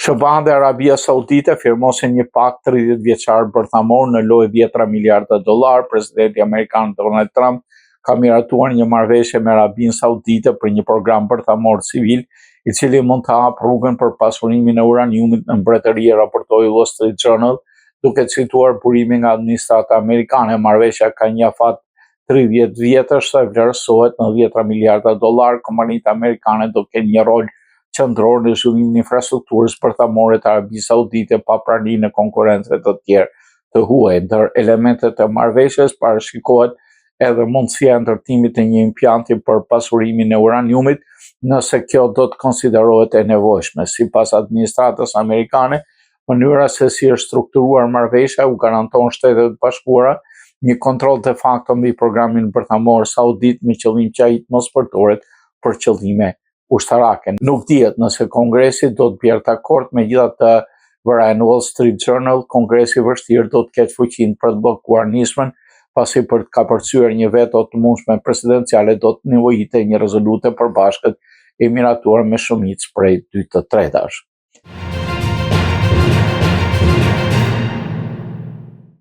SBA dhe Arabia Saudite firmosin një pakt 30 vjeçar bërthamor në lojë $10 miliarda. Presidenti amerikan Donald Trump ka miratuar një marrëveshje me Arabinë Saudite për një program bërthamor civil, i cili mund të hapë rrugën për pasurimin e uraniumit në mbretëri, raportoi Wall Street Journal, duke cituar burimin nga administrata amerikane. Marrëveshja ka një afat 30 vjetësh dhe vlerësohet në $10 miliarda. Kompanitë amerikane do kenë një rol qendror në zhvillimin e infrastrukturës bërthamore të Arabisë Saudite pa praninë e konkurrentëve të tjerë të huaj. Ndër elementet e marrëveshjes parashikohet edhe mundësia e ndërtimit të një impjanti për pasurimin e uraniumit, nëse kjo do të konsiderohet e nevojshme. Sipas administratës amerikane, mënyra se si është strukturuar marrëveshja u garanton Shtetet e Bashkuara një kontroll de facto mbi programin bërthamor saudit me qëllim që ai të mos përdoret për qëllime ushtarake. Nuk dihet nëse Kongresi do të bjerë dakord, megjithatë, vëra në Wall Street Journal, Kongresi vështirë do të ketë fuqinë për të bllokuar nismën, pasi për të kapërcyer një veto të mundshme presidenciale do të nevojite një rezolutë e përbashkët e miratuar me shumicë prej 2/3.